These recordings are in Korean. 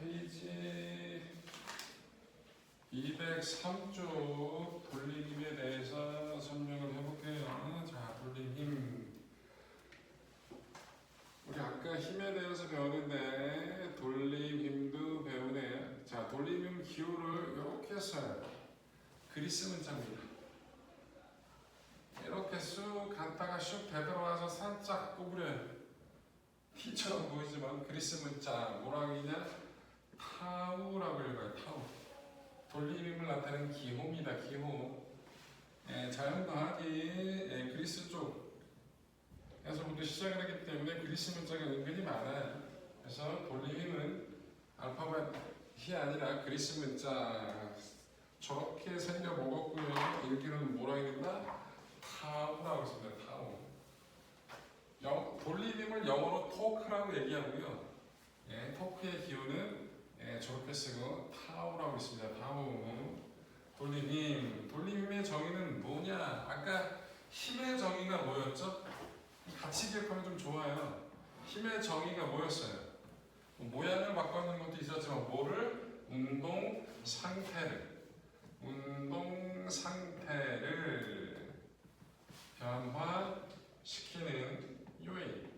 페이지 203쪽 돌림힘에 대해서 설명을 해볼게요. 자, 돌림힘. 우리 아까 힘에 대해서 배웠는데 돌림힘도 배우네요. 자, 돌림힘 기호를 이렇게 써요. 그리스 문자입니다. 이렇게 쑥 갔다가 쑥 되돌아와서 살짝 구부려요. T처럼 보이지만 그리스 문자 뭐라고 하냐? 타우라고 읽어요. 타우. 돌림힘을 나타내는 기호입니다. 기호. 자연 더하기 그리스 쪽에서부터 시작을 했기 때문에 그리스 문자가 은근히 많아요. 그래서 돌림힘은 알파벳이 아니라 그리스 문자 저렇게 생겨 먹었고요. 읽기는 뭐라 읽는다? 타우라고 했습니다. 타우. 돌림힘을 영어로 토크라고 얘기하고요. 토크의 기호는 저렇게 쓰고 타우라고 있습니다. 타우. 돌림힘. 돌림힘의 정의는 뭐냐? 아까 힘의 정의가 뭐였죠? 같이 기억하면 좀 좋아요. 힘의 정의가 뭐였어요? 모양을 바꿔놓은 것도 있었지만 뭐를? 운동 상태를 변화시키는 요인.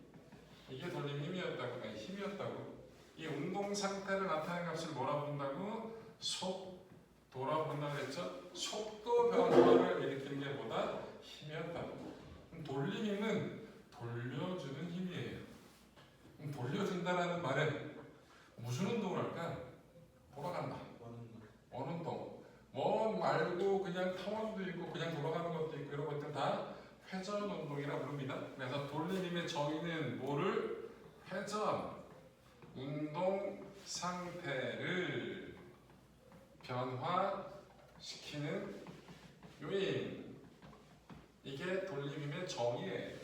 이게 돌림힘이었다고. 힘이었다고. 이 운동 상태를 나타내는 값을 뭐라 부른다고? 속도라고 부른다고 했죠? 속도 변화를 일으키는 게 뭐다? 힘이었다고. 돌림힘은 돌려주는 힘이에요. 돌려준다라는 말은 무슨 운동을 할까? 돌아간다. 원운동. 원 말고 그냥 타원도 있고 그냥 돌아가는 것도 있고 이런 것들 다 회전 운동이라 부릅니다. 그래서 돌림힘의 정의는 뭐를? 회전 운동 상태를 변화시키는 요인. 이게 돌림힘의 정의예요.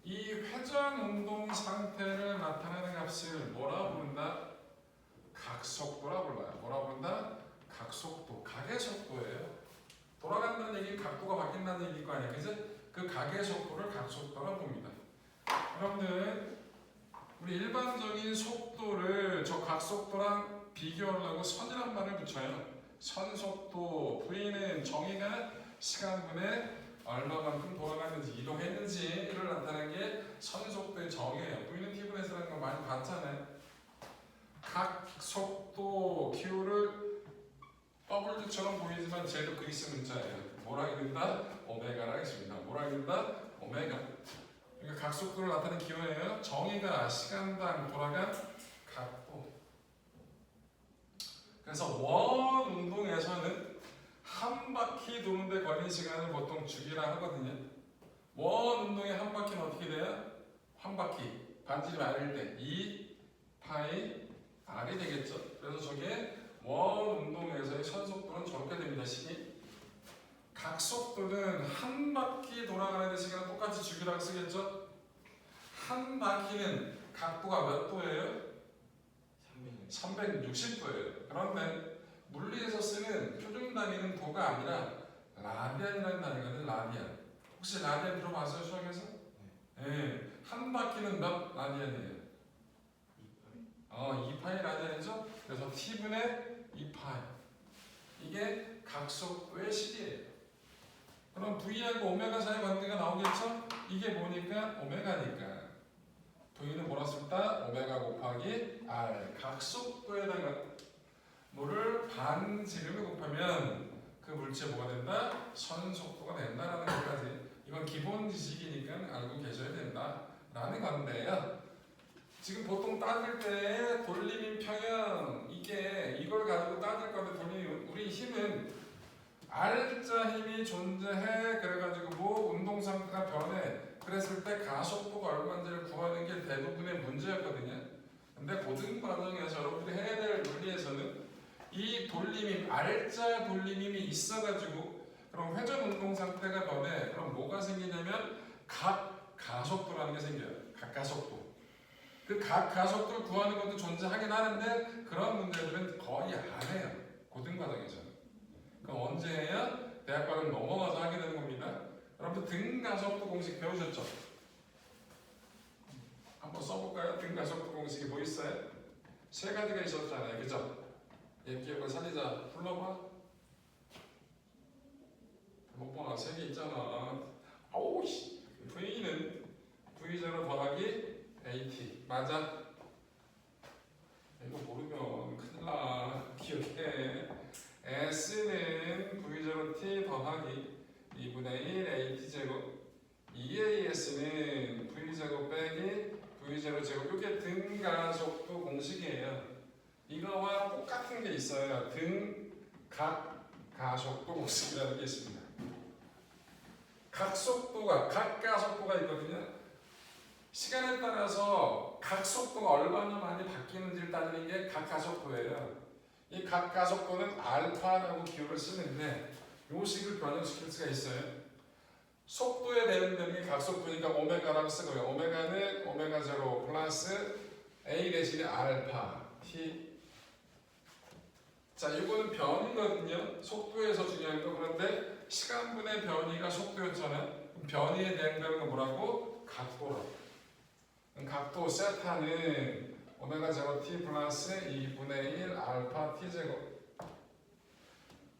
이 회전 운동 상태를 나타내는 값을 뭐라 부른다? 각속도라 불러요. 뭐라 부른다? 각속도. 각의 속도예요. 돌아간다는 얘기는 각도가 바뀐다는 얘기일 거 아니에요. 그래서 그 각의 속도를 각속도라 부릅니다. 여러분들 우리 일반적인 속도를 저 각속도랑 비교하려고 선이란 말을 붙여요. 선속도. V는 정의가 시간분에 얼마만큼 돌아가는지 이동했는지를 나타내는 게 선속도의 정의예요. V는 T분의 S라는 거 많이 봤잖아요. 각속도 기호를 W처럼 보이지만 쟤도 그리스 문자예요. 뭐라 읽는다? 오메가라 했습니다. 뭐라 읽는다? 오메가. 그러니까 각속도를 나타내는 기호예요. 정의가 시간당 돌아간 각도. 그래서 원 운동에서는 한 바퀴 도는데 걸린 시간을 보통 주기라 하거든요. 원 운동의 한 바퀴는 어떻게 돼요? 한 바퀴 반지름 R일 때 2 파이 R이 되겠죠. 그래서 저게 원 운동에서의 선속도는 저렇게 됩니다. 식이. 각속도는 한 바퀴 돌아가는 시간은 똑같이 주기라고 쓰겠죠. 한 바퀴는 각도가 몇 도예요? 360도예요. 그런데 물리에서 쓰는 표준 단위는 도가 아니라 라디안이라는 단위거든요. 라디안. 혹시 라디안 들어봤어요? 수학에서? 네. 한 바퀴는 몇 라디안이에요? 2파이 라디안이죠? 그래서 T분의 2파이. 이게 각속도의 식이에요. 그럼 V하고 오메가 사이 관계가 나오겠죠? 이게 뭐니까? 오메가니까. V는 뭐라 쓸다? 오메가 곱하기 R. 각속도에다가 뭐를 반지름을 곱하면 그 물체에 뭐가 된다? 선속도가 된다라는 것까지. 이건 기본 지식이니까 알고 계셔야 된다라는 건데요. 지금 보통 따질 때 돌림힘 평형 이걸 가지고 따질 건데 돌림힘 우리 힘은 R자 힘이 존재해 그래가지고 뭐 운동 상태가 변해 그랬을 때 가속도가 얼마인지를 구하는 게 대부분의 문제였거든요. 근데 고등 과정에서 여러분들이 해야 될 논리에서는 이 돌림힘 R자 돌림힘이 있어가지고 그럼 회전 운동 상태가 변해 그럼 뭐가 생기냐면 각 가속도라는 게 생겨요. 각 가속도. 그 각 가속도를 구하는 것도 존재하긴 하는데 그런 문제들은 거의 안 해요. 고등 과정에서는. 그럼 언제 해야? 대학 과정 넘어가서 하게 되는 겁니다. 여러분들 등가속도 공식 배우셨죠? 한번 써볼까요? 등가속도 공식이 뭐 있어요? 세 가지가 있었잖아요. 그죠? 옛 기억을 살리자. 불러봐. 못 봐. 세 개 있잖아. 아우 씨. V는 V0 더하기 AT. 맞아? 이거 모르면 큰일 나. 기억해. S는 V0T 더하기 2분의 1 AT제곱. EAS는 V제곱 빼기 V0제곱. 이게 등가속도 공식이에요. 이거와 똑같은 게 있어요. 등각가속도 공식이라는 게 있습니다. 각속도가, 각가속도가 있거든요. 시간에 따라서 각속도가 얼마나 많이 바뀌는지를 따지는 게 각가속도예요. 이 각가속도는 알파라고 기호를 쓰는데 이 식을 변형시킬 수가 있어요. 속도에 대응되는 게 각속도니까 오메가라고 쓰고요. 오메가는 오메가 제로 플러스 A 대신에 알파 T. 자, 이거는 변이거든요. 속도에서 중요한 거. 그런데 시간분의 변이가 속도였잖아요. 변이에 대응되는 건 뭐라고? 각도라고. 각도 세타는 오메가 제로 T 플러스 2분의 1 알파 T 제곱.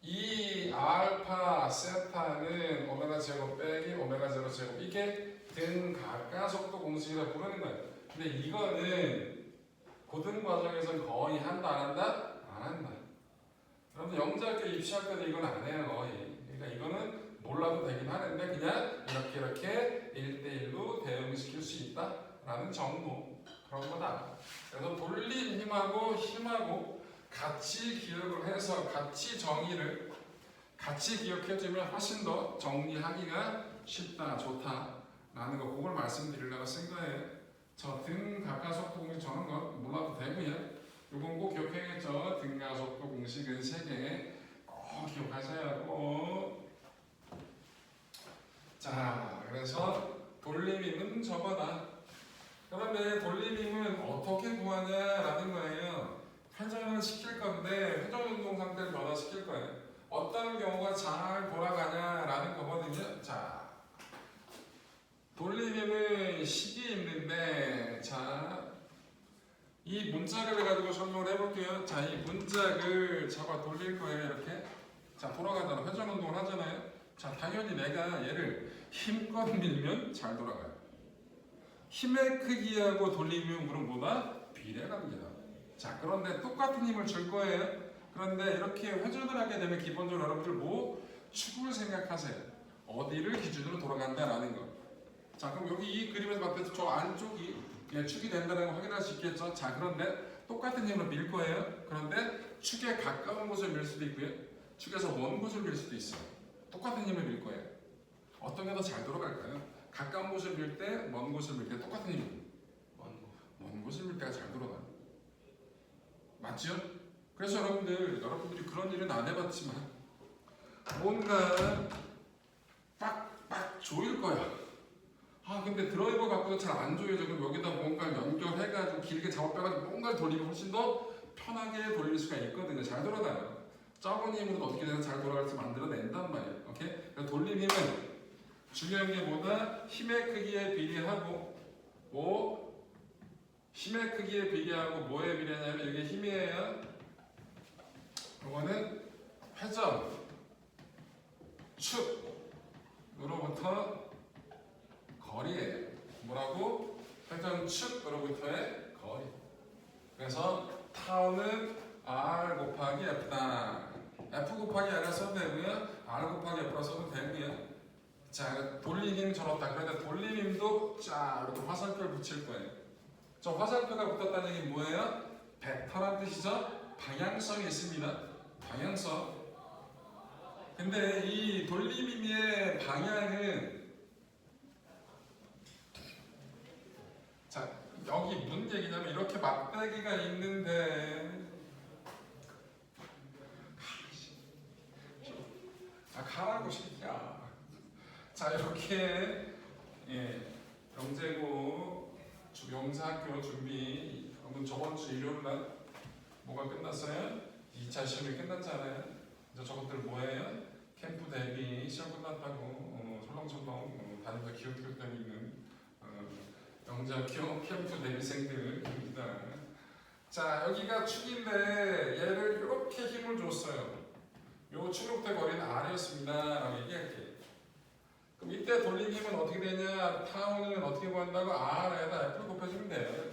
이 알파 세타는 오메가 제곱 빼기 오메가 제로 제곱. 이게 등각가속도 공식이라고 부르는 거예요. 근데 이거는 고등 과정에서는 거의 한다 안 한다? 안 한다. 여러분 영재학교 입시할 때도 이건 안 해요 거의. 그러니까 이거는 몰라도 되긴 하는데 그냥 이렇게 1대1로 대응시킬 수 있다라는 정도 그런 거다. 그래서 돌린 힘하고 같이 기억을 해서 같이 정의를 같이 기억해주면 훨씬 더 정리하기가 쉽다 좋다라는 거 그걸 말씀드리려고 쓴 거예요. 저 등각가속도 공식 저런 거 몰라도 되고요. 요건 꼭 기억해야겠죠. 등가속도 공식은 3개 꼭 기억하셔야 하고. 자, 그래서 돌림힘은 저거다. 그런데 돌림힘은 어떻게 구하냐라는 거예요. 회전을 시킬 건데 회전 운동 상태를 변화시킬 거예요. 어떤 경우가 잘 돌아가냐라는 거거든요. 자, 돌림힘은 식이 있는데 자. 이 문짝을 가지고 설명을 해볼게요. 자, 이 문짝을 잡아 돌릴 거예요. 이렇게. 자, 돌아가잖아. 회전 운동을 하잖아요. 자, 당연히 내가 얘를 힘껏 밀면 잘 돌아가요. 힘의 크기하고 돌림힘은 뭐다? 비례갑니다. 자, 그런데 똑같은 힘을 줄 거예요. 그런데 이렇게 회전을 하게 되면 기본적으로 여러분들 뭐 축을 생각하세요. 어디를 기준으로 돌아간다라는 거. 자, 그럼 여기 이 그림에서 봤을 때 저 안쪽이 축이 된다는 걸 확인할 수 있겠죠. 자, 그런데 똑같은 힘으로 밀 거예요. 그런데 축에 가까운 곳을 밀 수도 있고요. 축에서 먼 곳을 밀 수도 있어요. 똑같은 힘을 밀 거예요. 어떤 게 더 잘 돌아갈까요? 가까운 곳을 밀 때, 먼 곳을 밀 때 똑같은 힘을. 먼 곳을 밀 때가 잘 돌아가요. 맞죠? 그래서 여러분들이 그런 일은 안 해봤지만 뭔가 빡빡 조일 거야. 아, 근데 드라이버 갖고도 잘 안 조여져. 그럼 여기다 뭔가 연결해가지고 길게 작업해가지고 뭔가를 돌리면 훨씬 더 편하게 돌릴 수가 있거든요. 잘 돌아가요. 적은 힘으로 어떻게 되나 잘 돌아갈지 만들어낸단 말이에요. 오케이? 그러니까 돌림 힘은 중요한 게 뭐다? 힘의 크기에 비례하고 힘의 크기에 비례하고 뭐에 비례하냐면 이게 힘이에요. 이거는 회전, 축으로부터 거리예요. 뭐라고? 회전축으로부터의 거리. 그래서 타우는 R 곱하기 F다. F 곱하기 R을 써도 되고요. R 곱하기 F라 써도 되고요. 자, 돌림힘 저렇다. 그런데 돌림힘도 자 이렇게 화살표를 붙일 거예요. 저 화살표가 붙었다는 얘기는 뭐예요? 벡터란 뜻이죠? 방향성이 있습니다. 방향성. 근데 이 돌림힘의 방향은 자, 여기 무슨 얘기냐면 이렇게 막대기가 있는데 가라고 새끼야. 자, 이렇게 영재고 영재학교 준비 여러분 저번 주 일요일날 뭐가 끝났어요? 2차 시험이 끝났잖아요. 이제 저것들 뭐예요? 캠프 대비 시험 끝났다고 설렁설렁 다니면서 기웃기웃대고 있는 영재학교 캠프 대비생들입니다. 자, 여기가 축인데 얘를 이렇게 힘을 줬어요. 요 축으로부터 거리는 R이었습니다 라고 얘기할게요. 그럼 이때 돌린 힘은 어떻게 되냐? 타우는 어떻게 구한다고? R에다 F를 곱해주면 돼요.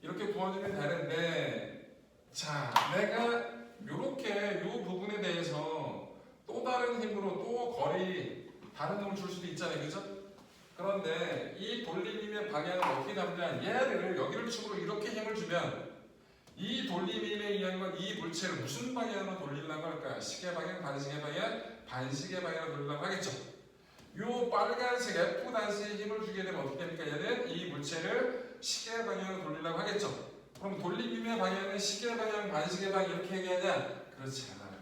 이렇게 구워주면 되는데, 자, 내가 요렇게 요 부분에 대해서 또 다른 힘으로 또 거리 다른 놈을 줄 수도 있잖아요. 그죠? 그런데 이 돌림힘의 방향을 어떻게 잡냐? 얘를 여기를 축으로 이렇게 힘을 주면 이 돌림힘에 의한 건 이 물체를 무슨 방향으로 돌리려고 할까? 시계 방향, 반시계 방향, 반시계 방향으로 돌리려고 하겠죠. 요 빨간색 F-의 힘을 주게 되면 어떻게 됩니까? 얘는 이 물체를 시계 방향으로 돌리려고 하겠죠. 그럼 돌림힘의 방향은 시계 방향, 반시계 방향 이렇게 얘기하냐? 그렇지 않아요.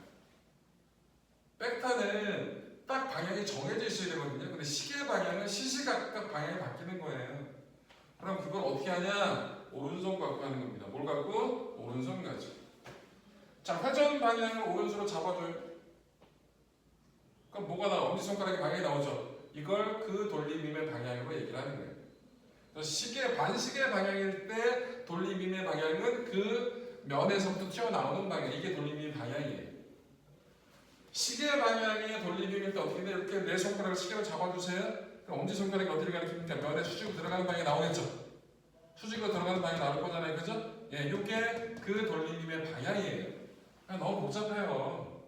벡터는 딱 방향이 정해져 있어야 되거든요. 근데 시계 방향은 시시각각 방향이 바뀌는 거예요. 그럼 그걸 어떻게 하냐? 오른손 갖고 하는 겁니다. 뭘 갖고? 오른손 가지고. 자, 회전 방향을 오른손으로 잡아줘요. 그럼 뭐가 나와? 엄지손가락의 방향이 나오죠. 이걸 그 돌림힘의 방향으로 얘기를 하는 거예요. 그래서 시계, 반시계 방향일 때 돌림힘의 방향은 그 면에서부터 튀어나오는 방향. 이게 돌림힘 방향이에요. 시계 방향의 돌림힘일 때 어떻게 돼? 이렇게 내 손가락을 시계로 잡아주세요. 그럼 엄지손가락이 어디를 가리킵니까? 면에 수직으로 들어가는 방향이 나오겠죠. 수직으로 들어가는 방향이 나올 거잖아요. 그죠? 예, 이게 그 돌림힘의 방향이에요. 너무 복잡해요.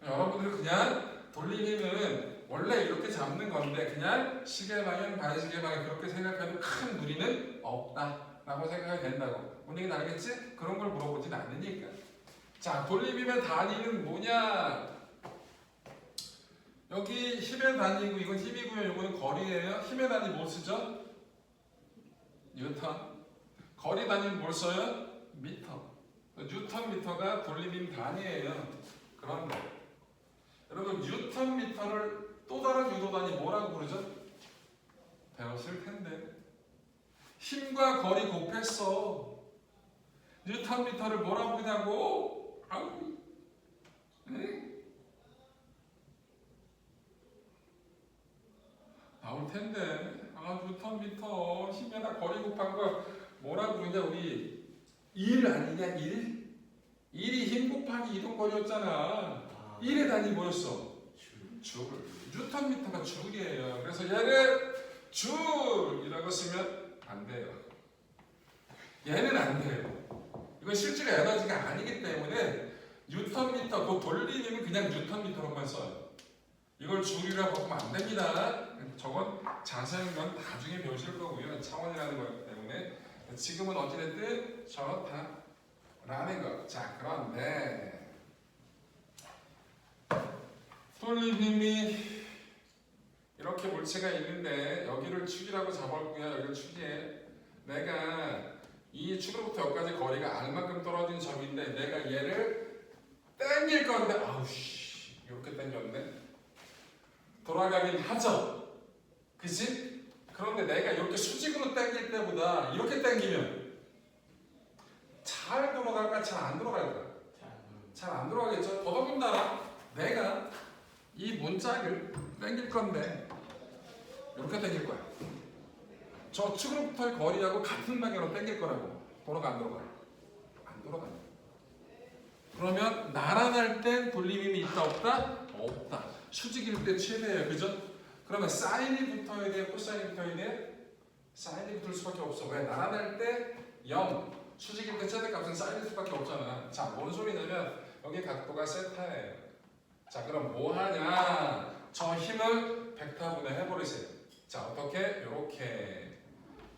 여러분들 그냥 돌림힘은 원래 이렇게 잡는 건데 그냥 시계 방향, 반시계 방향 그렇게 생각해도 큰 무리는 없다라고 생각이 된다고. 뭔 얘기는 알겠지? 그런 걸 물어보진 않으니까. 자, 돌림힘의 단위는 뭐냐? 여기 힘의 단위고 이건 힘이고요. 이거는 거리예요. 힘의 단위 뭐 쓰죠? 뉴턴. 거리 단위는 뭘 써요? 미터. 뉴턴 미터가 돌림힘 단위예요. 그런 거. 여러분 뉴턴 미터를 또 다른 유도 단위 뭐라고 부르죠? 배웠을 텐데. 힘과 거리 곱했어. 뉴턴 미터를 뭐라고 부르냐고? 아우. 응? 나올 텐데. 아, 뉴턴 미터 힘에다 거리 곱한 거 뭐라고 부르냐? 우리 1 아니냐? 1? 1이 힘 곱하기 이동 거리였잖아. 1의 단위 뭐였어? 줄. 뉴턴 미터가 줄이에요. 그래서 얘를 줄이라고 쓰면 안 돼요. 얘는 안 돼요. 이건 실제로 에너지가 아니기 때문에 뉴턴 미터, 그 돌림힘은 그냥 뉴턴 미터로만 써요. 이걸 줄이라고 하면 안 됩니다. 저건 자세한 건 나중에 배우실 거고요. 차원이라는 거기 때문에 지금은 어찌됐든 저렇다라는 거. 자, 그런데 돌림힘이 이렇게 물체가 있는데 여기를 축이라고 잡았고요. 여기를 축이에 내가 이 축으로부터 여기까지 거리가 R만큼 떨어진 점인데 내가 얘를 당길 건데 아우씨 이렇게 당겼네. 돌아가긴 하죠. 그치? 그런데 내가 이렇게 수직으로 당길 때보다 이렇게 당기면 잘 돌아갈까? 잘 안 돌아갈까? 잘 안 돌아가겠죠? 더더군다나 내가 이 문짝을 당길 건데 이렇게 당길 거야. 저 축으로부터의 거리하고 같은 방향으로 당길 거라고. 돌아가 안 돌아가? 안 돌아가. 그러면 나란할 땐 돌림힘이 있다 없다? 없다. 수직일 때 최대예요. 그죠? 그러면 사인이 붙어야 돼요? 코사인이 붙어야 돼요? 사인이 붙을 수밖에 없어. 왜? 나란할 때 0. 수직일 때 최대값은 사인일 수밖에 없잖아. 자, 뭔 소리냐면 여기 각도가 세타예요. 자, 그럼 뭐 하냐? 저 힘을 벡터분해 해버리세요. 자, 어떻게? 요렇게.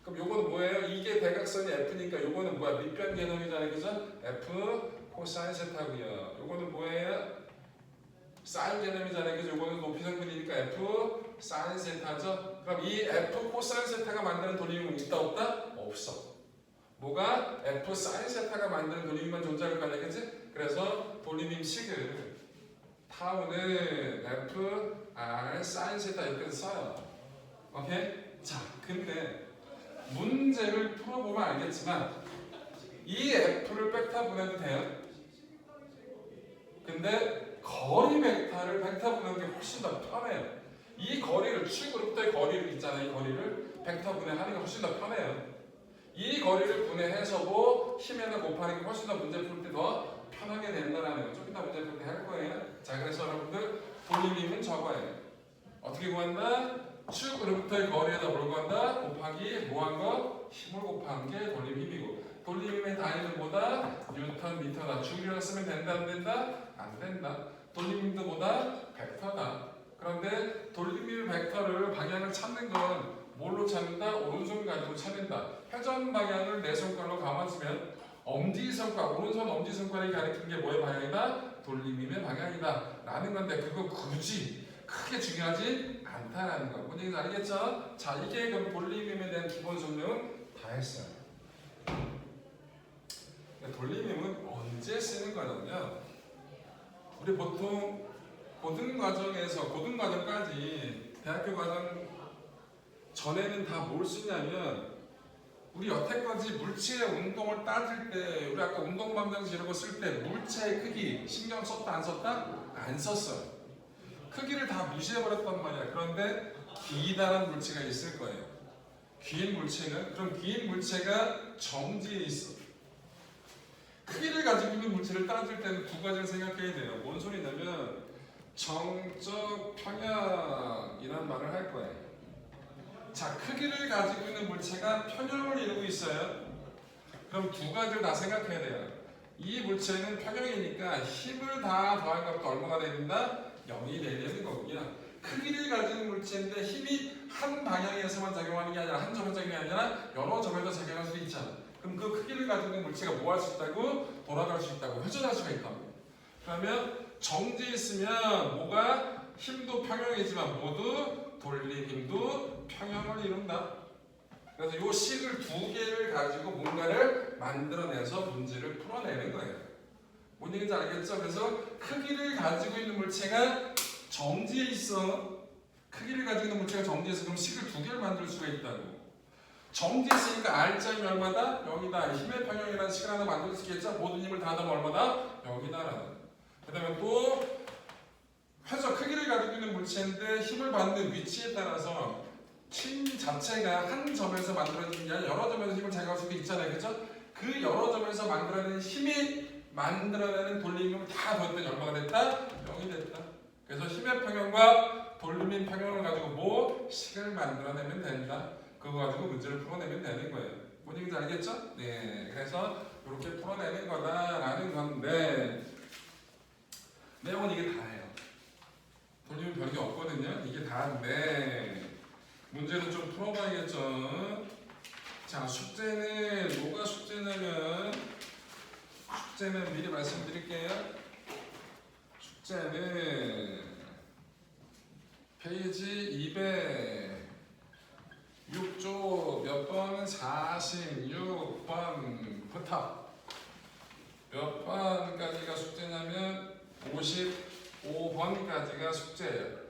그럼 요거는 뭐예요? 이게 대각선이 F니까 요거는 뭐야? 밑변 개념이잖아요. 그죠? F 코사인 세타고요. 요거는 뭐예요? 사인 개념이잖아요. 그죠? 요거는 높이 성분이니까 F 사인 세타죠? 그럼 이 F 코사인 세타가 만드는 돌림은 있다 없다? 없어. 뭐가? F 사인 세타가 만드는 돌림만 존재할 거 아니야. 그치? 그래서 돌림힘 식을 타우는 F R 사인 세타 이렇게 써요. 오케이? 자, 근데 문제를 풀어보면 알겠지만 이 F를 벡터 분해도 돼요. 근데 거리 벡터를 벡터 분해하는 게 훨씬 더 편해요. 이 거리를 축으로부터의 거리를 있잖아요. 이 거리를 벡터 분해하는 게 훨씬 더 편해요. 이 거리를 분해해서 뭐 힘에다 곱하는 게 훨씬 더 문제 풀 때 더 편하게 된다라는 거. 좀 이따 문제 풀 때 할 거예요. 자, 그래서 여러분들 돌림힘은 저거예요. 어떻게 구한다? 축으로부터의 거리에다 뭘 구한다? 곱하기 뭐한 거? 힘을 곱한 게 돌림힘이고, 돌림힘의 단위는 뭐다? 뉴턴 미터다. 주기를 쓰면 된다 안 된다? 안 된다. 돌림힘도 뭐다? 벡터다. 그런데 돌림힘 벡터를 방향을 찾는 건 뭘로 찾는다? 오른손 가지고 찾는다. 회전 방향을 내 손가락으로 감아주면 엄지손가락, 오른손 엄지손가락이 가리키는 게 뭐의 방향이다? 돌림힘의 방향이다 라는 건데, 그거 굳이 크게 중요하지 않다라는 거. 뭔 얘기인지 알겠죠? 자, 이게 그럼 돌림힘에 대한 기본 설명은 다 했어요. 돌림힘은 언제 쓰는 거냐면, 우리 보통 고등과정에서 고등과정까지 대학교 과정 전에는 다 뭘 쓰냐면, 우리 여태까지 물체의 운동을 따질 때, 우리 아까 운동방정식 이런 거 쓸 때 물체의 크기 신경 썼다 안 썼다? 안 썼어요. 크기를 다 무시해버렸단 말이야. 그런데 기다란 물체가 있을 거예요. 긴 물체는, 그럼 긴 물체가 정지에 있어. 크기를 가지고 있는 물체를 따질 때는 두 가지를 생각해야 돼요. 뭔 소리냐면 정적 평형이라는 말을 할 거예요. 자, 크기를 가지고 있는 물체가 평형을 이루고 있어요. 그럼 두 가지를 다 생각해야 돼요. 이 물체는 평형이니까 힘을 다 더한 값도 얼마가 된다? 0이 되는 거군요. 크기를 가지는 물체인데 힘이 한 방향에서만 작용하는 게 아니라, 한 점에 작용이 아니라 여러 점에서 작용할 수도 있잖아. 그럼 그 크기를 가지고 있는 물체가 뭐 할 수 있다고? 돌아갈 수 있다고, 회전할 수가 있다고. 그러면 정지에 있으면 뭐가? 힘도 평형이지만 모두 돌림힘도 평형을 이룬다. 그래서 이 식을 두 개를 가지고 뭔가를 만들어내서 문제를 풀어내는 거예요. 뭔 얘기인지 알겠죠? 그래서 크기를 가지고 있는 물체가 정지에 있어. 크기를 가지고 있는 물체가 정지에 있어. 그럼 식을 두 개를 만들 수가 있다고. 정지에 있으니까 R자는 얼마다? 0이다. 힘의 평형이라는 식을 하나 만들 수 있겠죠? 모든 힘을 다 더하면 얼마다? 0이다라는. 그 다음에 또 회전, 크기를 가지고 있는 물체인데 힘을 받는 위치에 따라서 힘 자체가 한 점에서 만들어지는 게 아니라 여러 점에서 힘을 작용할 수도 있잖아요. 그렇죠? 그 여러 점에서 만들어내는 힘이 만들어내는 돌림힘을 다 더했더니 얼마가 됐다? 0이 됐다. 그래서 힘의 평형과 돌림힘 평형을 가지고 뭐? 식을 만들어내면 된다. 그거 가지고 문제를 풀어내면 되는 거예요. 뭔 얘기인지 알겠죠? 네. 그래서 이렇게 풀어내는 거다라는 건데, 내용은 이게 다예요. 돌림은 별게 없거든요. 이게 다인데 문제는 좀 풀어봐야겠죠. 자, 숙제는 뭐가 숙제냐면, 숙제는 미리 말씀드릴게요. 숙제는 페이지 206쪽 몇 번? 46번부터 몇 번까지가 숙제냐면 55번까지가 숙제예요.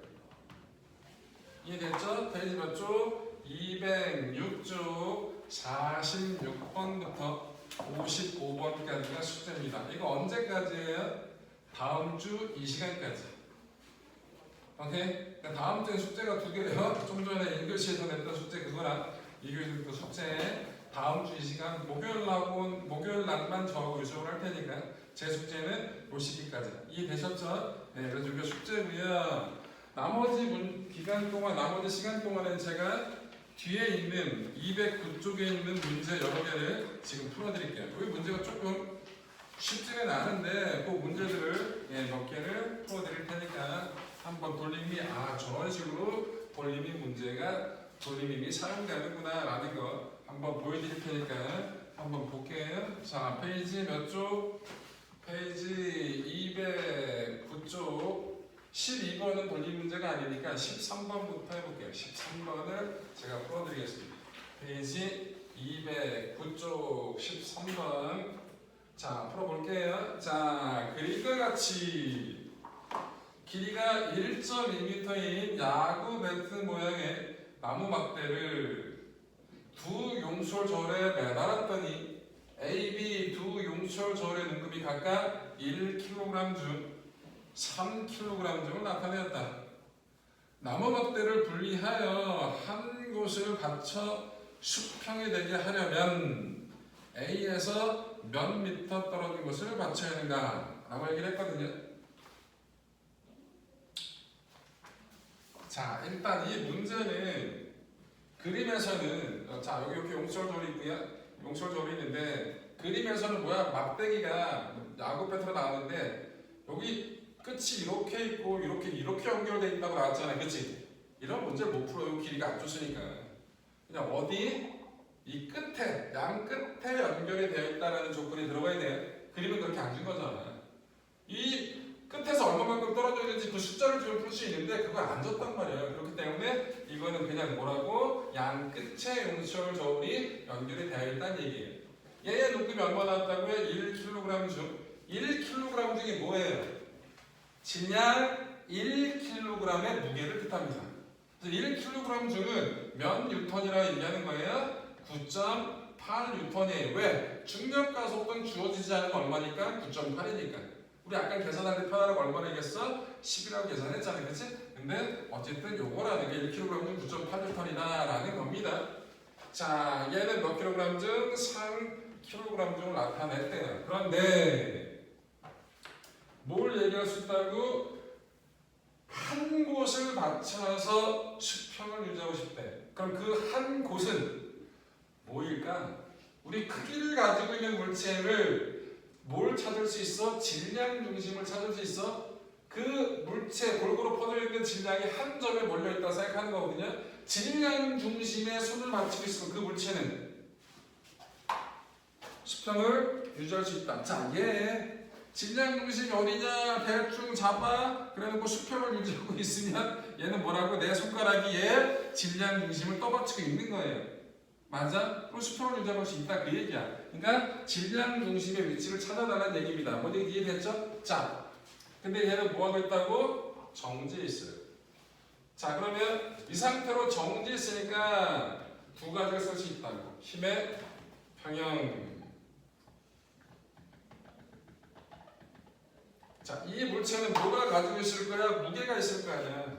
이해됐죠? 페이지 몇 쪽? 206쪽 46번부터 55번까지가 숙제입니다. 이거 언제까지예요? 다음 주 이 시간까지. 오케이? 다음 주에 숙제가 두 개예요. 좀 전에 1교시에서 냈던 숙제 그거랑 2교시에서 냈던 숙제. 다음 주 이 시간 목요일 날만 저하고 유수를 할 테니까 제 숙제는 요 시기까지. 이해되셨죠? 네, 그래서 이게 숙제고요. 나머지 기간 동안, 나머지 시간 동안은 제가 뒤에 있는 209쪽에 있는 문제 여러 개를 지금 풀어드릴게요. 여기 문제가 조금 쉽지는 않은데 그 문제들을 몇 개를 풀어드릴 테니까 한번 돌림이 저런 식으로 돌림이 문제가 돌림이 사용되는구나 라는 거 한번 보여드릴 테니까 한번 볼게요. 자, 페이지 몇 쪽? 페이지 209쪽 12번은 돌림 문제가 아니니까 13번부터 해볼게요. 13번을 제가 풀어드리겠습니다. 페이지 209쪽 13번. 자, 풀어볼게요. 자, 그림과 같이 길이가 1.2m인 야구 배트 모양의 나무 막대를 두 용솔절에 매달았더니 A, B 두 용솔절의 눈금이 각각 1kg 중 3kg 중을 나타내었다. 나무 막대를 분리하여 한 곳을 받쳐 수평이 되게 하려면 A에서 몇 미터 떨어진 것을 맞춰야 하는가 라고 얘기를 했거든요. 자, 일단 이 문제는 그림에서는 자 여기 이렇게 용솔절이 있고요. 용솔절이 있는데 그림에서는 뭐야 막대기가 야구 배트로 나오는데 여기 끝이 이렇게 있고 이렇게 연결돼 있다고 나왔잖아요. 그치? 이런 문제를 못 풀어요. 길이가 안 좋으니까. 그냥 어디? 이 끝에, 양 끝에 연결이 되어 있다는 조건이 들어가야 돼요. 그림은 그렇게 안 준 거잖아. 이 끝에서 얼마만큼 떨어져 있는지 그 숫자를 주면 풀 수 있는데 그걸 안 줬단 말이에요. 그렇기 때문에 이거는 그냥 뭐라고? 양 끝에 용솔 저울이 연결이 되어 있다는 얘기예요. 얘의 눈금이 얼마 나왔다고요? 1kg 중. 1kg 중이 뭐예요? 질량 1kg의 무게를 뜻합니다. 그래서 1kg 중은 몇 뉴턴이라고 얘기하는 거예요? 9.8뉴턴이에요. 왜? 중력과 속도는 주어지지 않은 건 얼마니까? 9.8이니까. 우리 아까 계산할 때 편하라고 얼마나 얘기했어? 10이라고 계산했잖아요. 그치? 근데 어쨌든 요거라는 게 1kg 중 9.8뉴턴이다 라는 겁니다. 자, 얘는 몇 kg 중? 3kg 중을 나타냈대요. 그런데 뭘 얘기할 수 있다고? 한 곳을 맞춰서 수평을 유지하고 싶대. 그럼 그 한 곳은 뭐일까? 우리 크기를 가지고 있는 물체를 뭘 찾을 수 있어? 질량 중심을 찾을 수 있어? 그 물체 골고루 퍼져 있는 질량이 한 점에 몰려 있다고 생각하는 거거든요. 질량 중심에 손을 맞추고 있으면 그 물체는 수평을 유지할 수 있다. 자, 얘 질량 중심이 어디냐? 대충 잡아. 그래놓고 수평을 유지하고 있으면 얘는 뭐라고? 내 손가락이 얘 질량 중심을 떠받치고 있는 거예요. 맞아? 그럼 수평을 유지할 수 있다 그 얘기야. 그러니까 질량 중심의 위치를 찾아달라는 얘기입니다. 어디 이해됐죠? 자, 근데 얘는 뭐 하고 있다고? 정지해 있어요. 자, 그러면 이 상태로 정지해 있으니까 두 가지를 쓸 수 있다고. 힘의 평형. 자, 이 물체는 뭐가 가지고 있을 거야? 무게가 있을 거 아니야.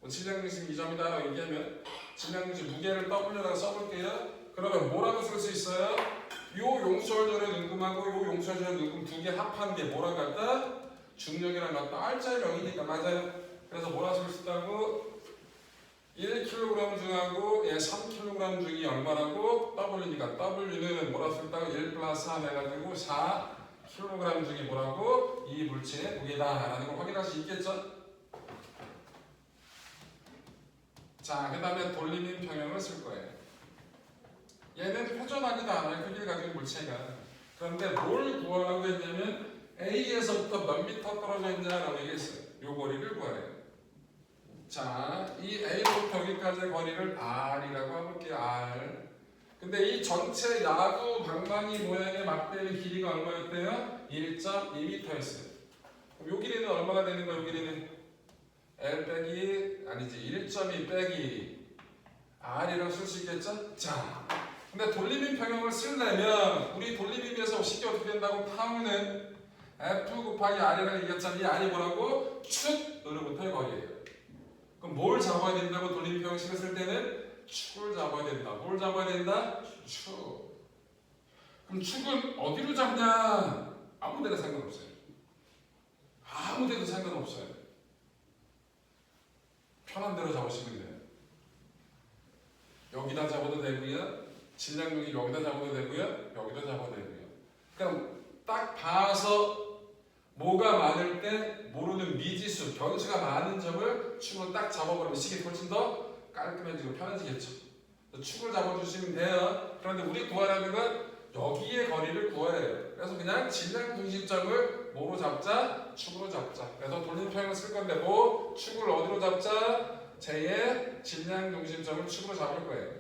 뭐 질량 중심 2점이다 얘기하면 질량 중심 무게를 W라고 써볼게요. 그러면 뭐라고 쓸 수 있어요? 요 용솔절의 눈금하고 요 용솔절의 눈금 두 개 합한 게 뭐라고 할까? 중력이랑 같다. R자의 명이니까 맞아요. 그래서 뭐라고 쓸 수 있다고? 1kg 중하고 얘 3kg 중이 얼마라고? W니까 W는 뭐라고 쓸 수 있다고? 1 플러스 3 해가지고 4kg 중이 뭐라고? 이 물체의 무게다라는 걸 확인할 수 있겠죠? 자, 그 다음에 돌리는 평형을 쓸 거예요. 얘는 회전하지도 않아요. 크기를 가지고 있는 물체가. 그런데 뭘 구하라고 했냐면 A에서부터 몇 미터 떨어져 있냐라고 얘기했어요. 요 거리를 구하래요. 자, 이 A부터 여기까지의 거리를 R이라고 해볼게요. R. 근데 이 전체 야구 방망이 모양의 막대의 길이가 얼마였대요? 1.2m였어요. 그럼 요 길이는 얼마가 되는 거예요? 요 길이는 L 빼기 아니지 1.2 빼기 R이라고 쓸 수 있겠죠? 자, 근데 돌리빔 평형을 쓰려면 우리 돌리빔에서 쉽게 어떻게 된다고? 타우는 F 곱하기 R이라고 얘기했잖아. 이 R이 뭐라고? 축으로부터의 거리예요. 그럼 뭘 잡아야 된다고? 돌리빔 평형식을 쓸 때는 축을 잡아야 된다. 뭘 잡아야 된다? 축. 그럼 축은 어디로 잡냐? 아무 데나 상관없어요. 아무 데도 상관없어요. 편한 대로 잡으시면 돼요. 여기다 잡아도 되고요. 질량중이 여기다 잡아도 되고요. 여기다 잡아도 되고요. 그럼 딱 봐서 뭐가 많을 때 모르는 미지수, 변수가 많은 점을 축으로 딱 잡아버리면 시계 훨씬 더 깔끔해지고 편해지겠죠. 축을 잡아주시면 돼요. 그런데 우리 구하라는 건 여기의 거리를 구해야 해요. 그래서 그냥 질량 중심점을 뭐로 잡자? 축으로 잡자. 그래서 돌림평을 쓸 건데 뭐? 축을 어디로 잡자? J의 질량 중심점을 축으로 잡을 거예요.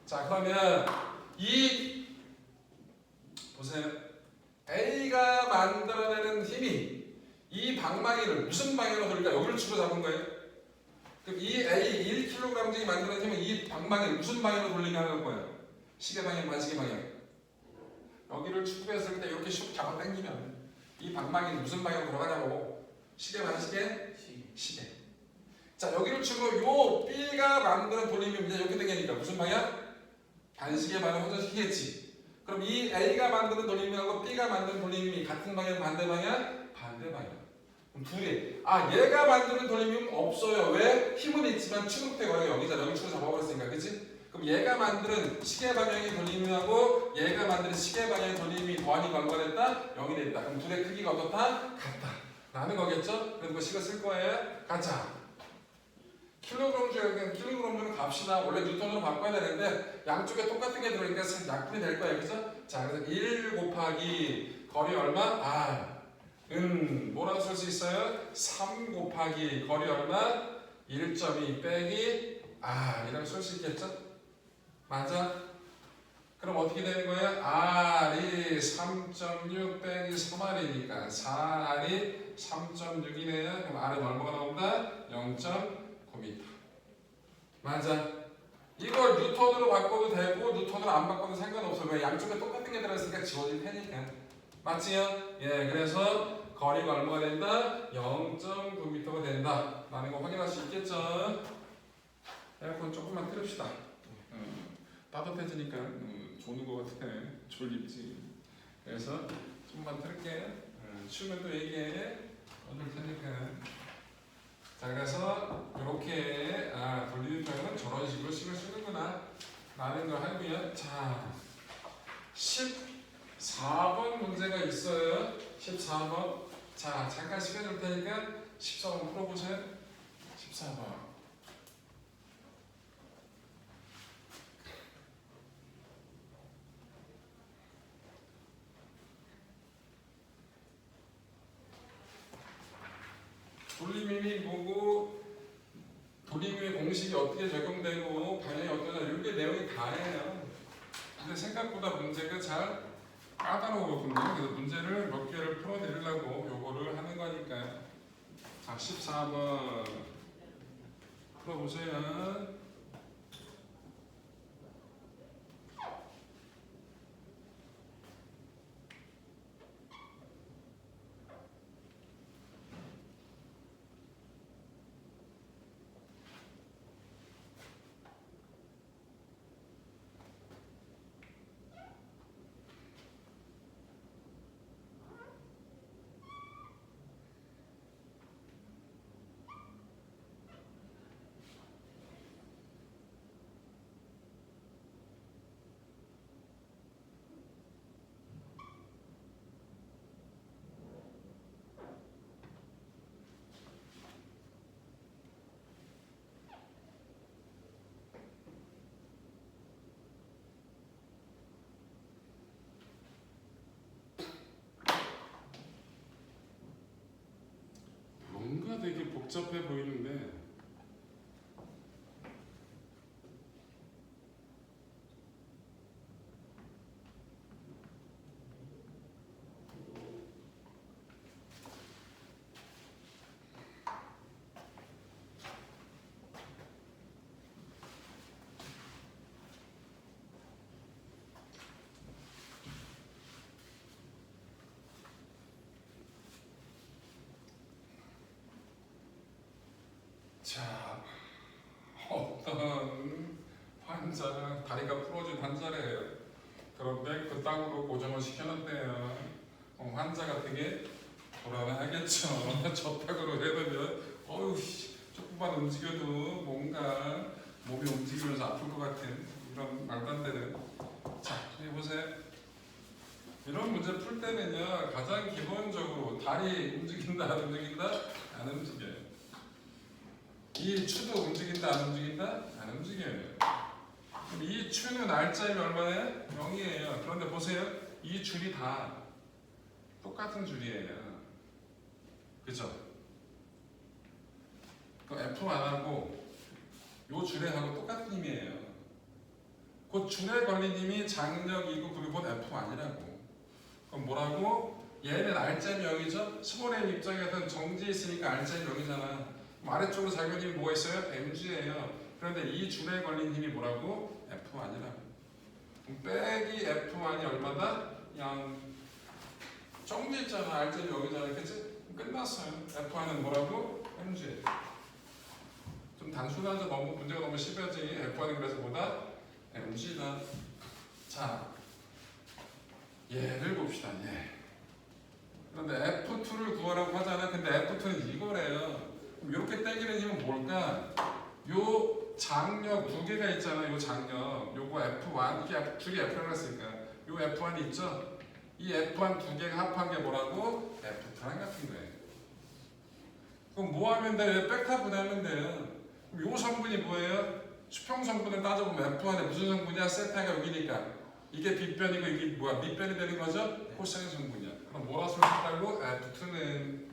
자, 그러면 이 보세요. A가 만들어내는 힘이 이 방망이를 무슨 방향으로 돌릴까? 여기를 축으로 잡은 거예요. 그럼 이 A 1kg이 만드는 힘은 이 방망이를 무슨 방향으로 돌리게 하는 거예요? 시계 방향, 반시계 방향. 여기를 축구했을 때 이렇게 슉 잡아 당기면 이 방망이는 무슨 방향으로 돌아가냐고. 시계, 반시계? 시계. 자, 여기를 축으로 요 B가 만드는 돌림이 이제 이렇게 되니까 무슨 방향? 반시계 방향 회전시키겠지. 그럼 이 A가 만드는 돌림이하고 B가 만드는 돌림이 같은 방향, 반대 방향? 반대 방향. 그럼 둘이 얘가 만드는 돌림은 없어요. 왜? 힘은 있지만 추격대 거리가 여기잖아. 여기 축을 잡아버렸으니까, 그치? 그럼 얘가 만드는 시계 방향의 돌림하고 얘가 만드는 시계 방향의 돌림이 더하니 관관했다? 0이 됐다. 그럼 둘의 크기가 어떻다? 같다. 라는 거겠죠? 그래서 그 식을 쓸 거예요. 가자. 킬로그램 중에 킬로그램으로 갑시다. 원래 뉴턴으로 바꿔야 되는데 양쪽에 똑같은 게 들어오니까 약분이 될 거예요. 그죠? 자, 그래서 1 곱하기 거리 얼마? 뭐라고 쓸 수 있어요? 3 곱하기 거리 얼마? 1.2 빼기 이라고 쓸 수 있겠죠? 맞아? 그럼 어떻게 되는 거예요? R이 3.6 빼기 3R이니까 4R이 3.6이네요. 그럼 R은 얼마가 나온다? 0.9m. 맞아. 이걸 뉴턴으로 바꿔도 되고 뉴턴으로 안 바꿔도 상관없어요. 왜? 양쪽에 똑같은 게 들어있으니까 지워질 테니까. 맞지요? 예, 그래서 거리가 얼마가 된다? 0.9m가 된다. 라는 거 확인할 수 있겠죠? 에어컨 조금만 틀읍시다. 따뜻해지니까 조는 거 같아. 졸립지. 그래서 조금만 틀을게. 추우면 또 얘기해. 꺼줄 테니까. 자, 그래서 이렇게 돌리는 표현은 저런 식으로 식을 쓰는구나 라는 걸 하고요. 자, 14번 문제가 있어요. 14번. 자, 잠깐 시간 줄 테니까 14번 풀어보세요. 14번. 돌림힘이 뭐고 돌림힘의 공식이 어떻게 적용되고 방향이 어떠냐 이게 내용이 다예요. 근데 생각보다 문제가 잘 까다로웠거든요. 그래서 문제를 몇 개를 풀어드리려고 요거를 하는 거니까요. 자, 14번 풀어보세요. 뭔가 되게 복잡해 보이는데 자, 어떤 환자가 다리가 부러진 환자래요. 그런데 그 땅으로 고정을 시켜놨대요. 환자가 되게 불안하겠죠. 저탁으로 해두면 어휴 조금만 움직여도 뭔가 몸이 움직이면서 아플 것 같은 이런 말도 안 되는. 자, 여기 보세요. 이런 문제 풀 때는요 가장 기본적으로 다리 움직인다 안 움직인다? 안 움직여요. 이 추도 움직인다 안 움직인다? 안 움직여요. 그럼 이 추는 R자임이 얼마예요? 0이에요. 그런데 보세요. 이 줄이 다 똑같은 줄이에요. 그죠? 그 F 안 하고 요 줄에 하고 똑같은 힘이에요. 그 줄에 걸린 힘이 장력이고 그리고 F 아니라고. 그럼 뭐라고? 얘는 R자임이 0이죠? 스몰의 입장에서는 정지에 있으니까 R자임이 0이잖아. 아래쪽으로 작용한 힘이 뭐가 있어요? mg예요. 그런데 이 줄에 걸린 힘이 뭐라고? F1이라고. 빼기 F1이 얼마다? 0. 정지했잖아. R자리 여기잖아. 그치? 끝났어요. F1은 뭐라고? mg예요. 좀 단순하죠. 너무 문제가 너무 심하지. F1은 그래서 뭐다? mg다. 자, 얘를 봅시다. 얘. 그런데 F2를 구하라고 하잖아. 근데 F2는 이거래요. 그럼 이렇게 땡기는 힘은 뭘까? 요 장력 두 개가 있잖아. 요 장력. 요거 F1 이게 줄이 F라고 했으니까 요 F1이 있죠. 이 F1 두 개가 합한 게 뭐라고? F2랑 같은 거예요. 그럼 뭐 하면 돼? 왜 백합분하면 돼요. 그럼 요 성분이 뭐예요? 수평 성분을 따져보면 F1에 무슨 성분이야? 세타가 여기니까 이게 빗변이고 이게 뭐야? 밑변이 되는 거죠? 코사인 성분이야. 그럼 뭐라 쓸까고? F2는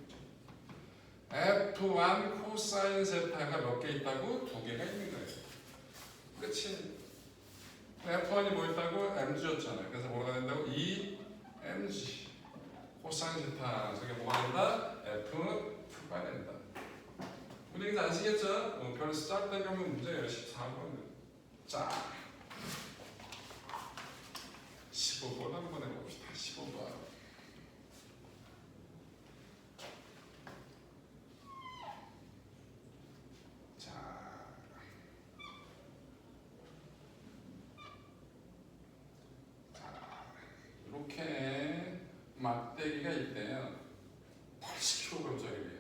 F1 코사인 세타가 몇 개 있다고? 두 개가 있는 거예요. 그렇지? F1이 뭐 있다고? mg였잖아요. 그래서 뭐가 된다고? 2mg 코사인 세타 저게 뭐가 된다? F2가 된다. 분위기 아시겠죠? 별 짝대 경우 문제예요. 14번. 자, 15번 한번 해봅시다. 15번. 자, 이렇게 막대기가 있대요. 80kg짜리예요.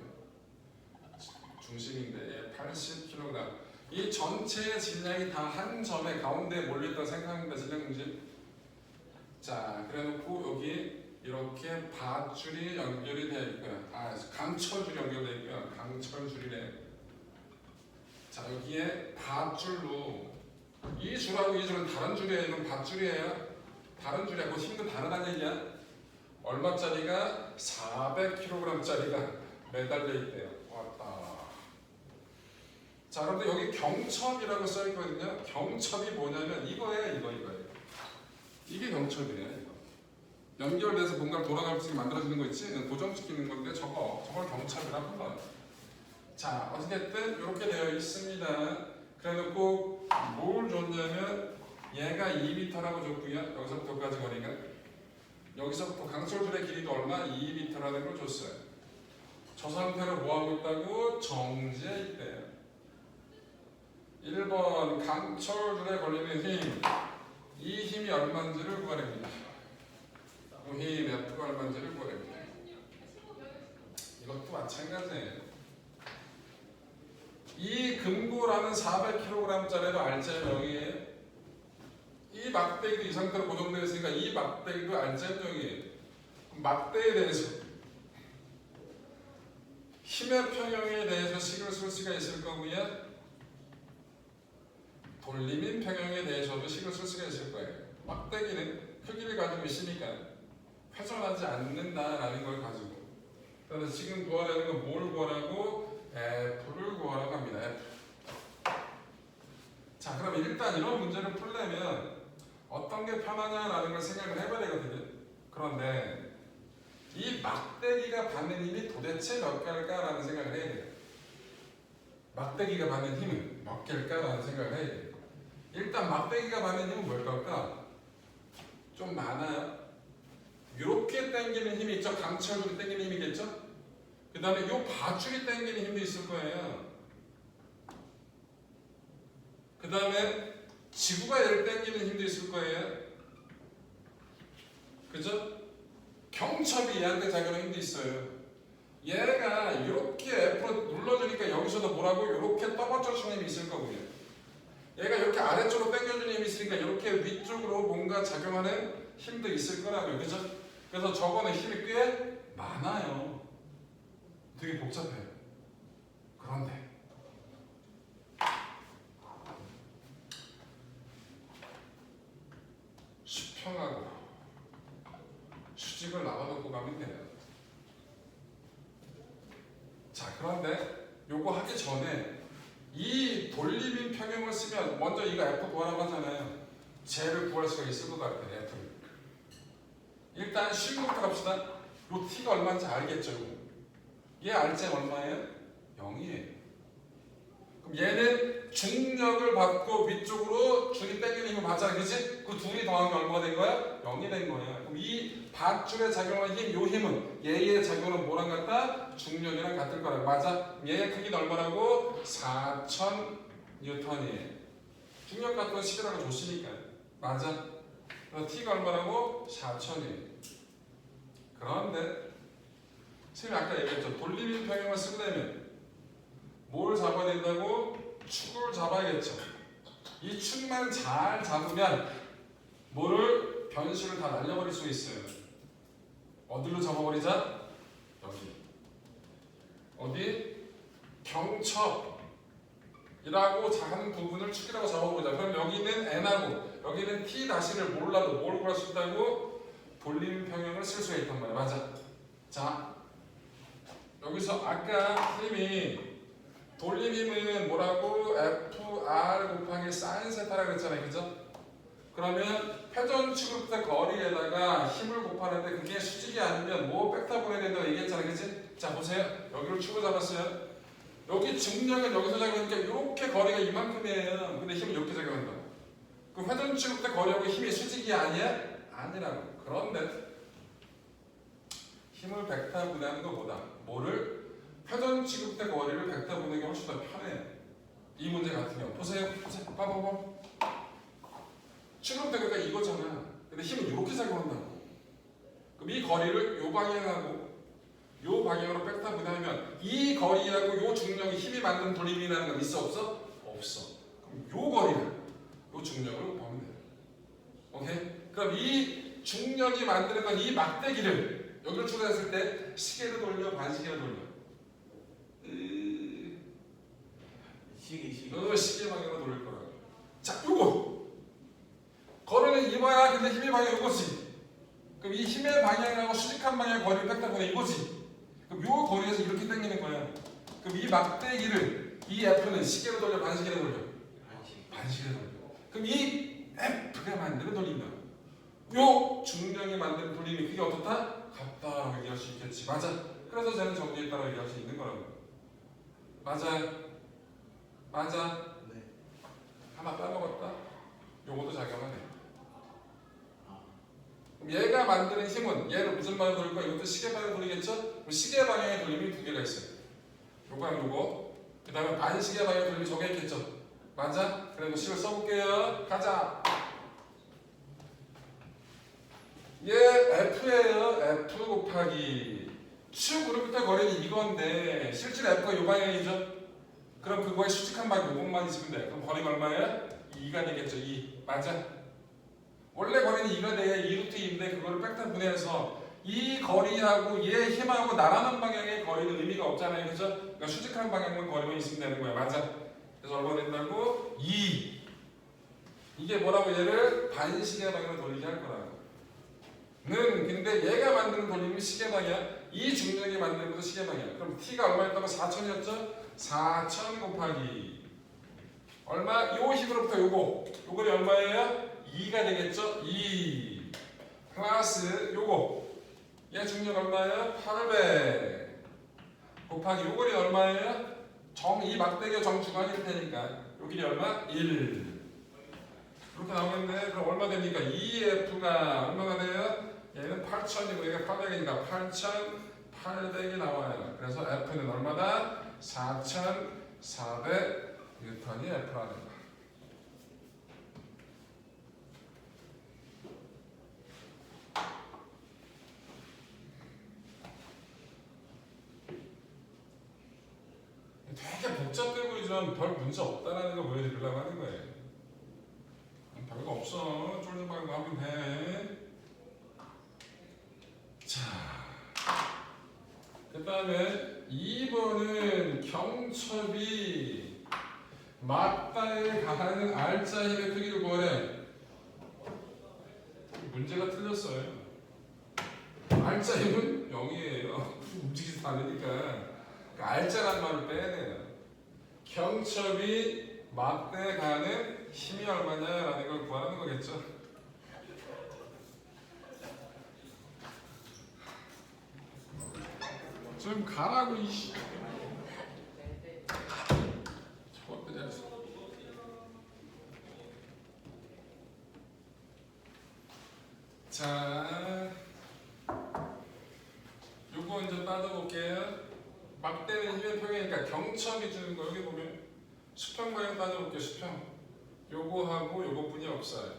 중심인데 80kg. 이 전체의 질량이 다 한 점에 가운데 몰려있다고 생각합니다. 질량 중심. 자, 그래놓고 여기 이렇게 밧줄이 연결이 되어 있고요. 강철줄이 연결되어 있고요. 강철줄이래. 자, 여기에 밧줄로 이 줄하고 이 줄은 다른 줄이에요. 이건 밧줄이에요. 다른 줄이야. 그 힘도 다르다는 얘기야. 얼마짜리가? 400kg짜리가 매달려 있대요. 왔다. 자, 그런데 여기 경첩이라고 써 있거든요. 경첩이 뭐냐면 이거예요. 이거예요. 이게 경첩이에요. 이거. 연결돼서 뭔가 돌아갈 수 있게 만들어지는 거 있지? 고정시키는 건데 저걸 경첩이라고 불러요. 자, 어쨌든 이렇게 되어 있습니다. 그래놓고 뭘 줬냐면 얘가 2m라고 줬고요. 여기서부터까지 거리가 여기서부터 강철줄의 길이도 얼마? 2m라는 걸 줬어요. 저 상태로 뭐하고 있다고? 정지해 있대요. 1번 강철줄에 걸리는 힘. 이 힘이 얼마인지를 구하랍니다. 그 힘 F가 얼마인지를 구하랍니다. 이것도 마찬가지예요. 이 금고라는 400kg짜리도 알제형이에요. 이 막대기도 이 상태로 고정되어 있으니까 이 막대기도 알제형이에요. 막대에 대해서 힘의 평형에 대해서 식을 쓸 수가 있을 거고요. 돌림인 평형에 대해서도 식을 쓸 수가 있을 거예요. 막대기는 크기를 가지고 있으니까 회전하지 않는다라는 걸 가지고. 그래서 지금 구하라는 건 뭘 구하라고? F를 구하라고 합니다. F. 자, 그럼 일단 이런 문제를 풀려면 어떤 게 편하냐라는 걸 생각을 해봐야 되거든요. 그런데 이 막대기가 받는 힘이 도대체 몇 개일까라는 생각을 해야 돼요. 막대기가 받는 힘은 몇 개일까라는 생각을 해야 돼요. 일단 막대기가 받는 힘은 뭘까? 좀 많아요. 이렇게 당기는 힘이 있죠. 강철줄이 당기는 힘이겠죠. 그 다음에 이 밧줄이 당기는 힘도 있을 거예요. 그 다음에 지구가 얘를 당기는 힘도 있을 거예요. 그죠? 경첩이 얘한테 작용하는 힘도 있어요. 얘가 이렇게 F로 눌러주니까 여기서도 뭐라고? 이렇게 떠받쳐주는 힘이 있을 거고요. 얘가 이렇게 아래쪽으로 당겨주는 힘이 있으니까 이렇게 위쪽으로 뭔가 작용하는 힘도 있을 거라고요. 그죠? 그래서 저거는 힘이 꽤 많아요. 되게 복잡해요. 그런데 수평하고 수직을 나눠놓고 가면 돼요. 자, 그런데 요거 하기 전에 이 돌림인 평형을 쓰면 먼저 이거 F 구하라고 하잖아요. 쟤를 구할 수가 있을 것 같아요. F를. 일단 쉬운 것부터 갑시다. 요 T가 얼마인지 알겠죠? 얘 알제 얼마예요? 0이에요. 그럼 얘는 중력을 받고 위쪽으로 줄이 당기는 힘을 받잖아. 그치? 그 둘이 더하면 얼마가 된 거야? 0이 된 거야. 그럼 이 밧줄에 작용하는 힘, 요 힘은 얘의 작용은 뭐랑 같다? 중력이랑 같을 거라고. 맞아? 얘의 크기는 얼마라고? 4000N이에요. 중력 같은 건 11라고 줬으니까. 맞아? 그래서 T가 얼마라고? 4000이에요. 그런데 선생님이 아까 얘기했죠. 돌림인 평형을 쓰려면 뭘 잡아야 된다고? 축을 잡아야겠죠. 이 축만 잘 잡으면 뭐를 변수를 다 날려버릴 수 있어요. 어디로 잡아버리자? 여기. 어디? 경첩이라고 작은 부분을 축이라고 잡아보자. 그럼 여기는 n하고 여기는 t 다시를 몰라도 뭘 구할 수 있다고? 돌림 평형을 쓸 수가 있단 말이야. 맞아. 자, 여기서 아까 선생님이 돌림이면 뭐라고? FR 곱하기 사인 세타라고 그랬잖아요. 그죠? 그러면 회전축으로부터 거리에다가 힘을 곱하는데 그게 수직이 아니면 뭐 벡터 보내야 된다고 얘기했잖아요. 그치? 자, 보세요. 여기를 축으로 잡았어요. 여기 중력은 여기서 작용하니까 이렇게 거리가 이만큼이에요. 근데 힘은 이렇게 작용한다. 그 회전축으로부터 거리하고 힘이 수직이 아니야? 아니라고. 그런데 힘을 벡터 분해하는 것보다 뭐를? 회전축으로부터 거리를 벡터 분해하는 게 훨씬 더 편해요. 이 문제 같은 경우. 보세요. 봐봐. 축으로부터 그러니까 이거잖아. 근데 힘은 이렇게 작용한다고. 그럼 이 거리를 요 방향하고 요 방향으로 벡터 분해하면 이 거리하고 요 중력이 힘이 만든 돌림이라는 건 있어 없어? 없어. 그럼 요 거리를 요 중력으로 보면 돼요. 오케이? 그럼 이 중력이 만드는 건 이 막대기를 여기로 추가했을 때 시계로 돌려 반시계로 돌려? 시계 방향으로 돌릴 거라고. 자, 요거 거리는 이거야. 근데 힘의 방향 이거지. 그럼 이 힘의 방향하고 수직한 방향 거리를 벡터 분해 이거지. 그럼 요 거리에서 이렇게 당기는 거야. 그럼 이 막대기를 이 F는 시계로 돌려 반시계로 돌려? 반시계로 돌려. 그럼 이 F가 만드는 돌림이야. 요 중력이 만드는 돌림이 그게 어떻다? 같다라고 얘기할 수 있겠지. 맞아. 그래서 쟤는 정지에 따라 얘기할 수 있는 거라고. 맞아. 네. 하나 빼먹었다. 요것도 작용하네. 그럼 얘가 만드는 힘은 얘를 무슨 방향으로 돌릴 거야? 이것도 시계 방향으로 돌리겠죠? 그럼 시계 방향의 돌림이 두 개가 있어요. 요거랑 요거. 그 다음에 반시계 방향의 돌림이 저게 있겠죠? 맞아? 그래, 식을 써볼게요. 가자. 얘 F예요. F 곱하기 축으로부터 거리는 이건데 실제로 F가 요 방향이죠? 그럼 그거의 수직한 방향 요것만 있으면 돼. 그럼 거리가 얼마예요? 2가 되겠죠. 2. 맞아? 원래 거리는 2가 돼. 2루트 2인데 그거를 벡터 분해해서 이 거리하고 얘 힘하고 나라는 방향의 거리는 의미가 없잖아요. 그죠? 그러니까 수직한 방향만 거리만 있으면 되는 거야. 맞아? 그래서 얼마 된다고? 2. 이게 뭐라고? 얘를 반시계 방향으로 돌리게 할 거라고. 근데 얘가 만드는 돌림이 시계 방향, 이 중력이 만드는 것도 시계 방향. 그럼 t가 얼마였다고? 4000이었죠? 4000 곱하기 얼마? 요 힘으로부터 요거는 얼마예요? 2가 되겠죠? 2 플러스 요거 얘 중력 얼마예요? 800 곱하기 요 거리 얼마예요? 이 막대기가 정중앙일 테니까 요 길이 얼마? 1 이렇게 나오겠네. 그럼 얼마 됩니까? 2F가 얼마가 돼요? 얘는 8000이고 얘가 800이니까 8800이 나와요. 그래서 F는 얼마다? 4400 뉴턴이 F라는 거. 되게 복잡해 보이지만 별 문제 없다라는 거 보여드리려고 하는 거예요. 별거 없어. 쫄는 방법 하면 돼. 자, 그 다음에 2번은 경첩이 맞다에 가하는 알짜 힘의 크기를 구하래. 문제가 틀렸어요. 알짜 힘은 0이에요. 움직이지 않으니까. 알짜란 말을 빼야 돼요. 경첩이 막대에 가하는 힘이 얼마냐라는 걸 구하는 거겠죠. 좀 가라고 이씨. 저것도 잘했어. 자, 요거 이제 따져볼게요. 막대는 힘의 평이니까 경첩이 주는 거 여기 보면 수평 방향 따져볼게요. 수평. 요거하고 요거뿐이 없어요.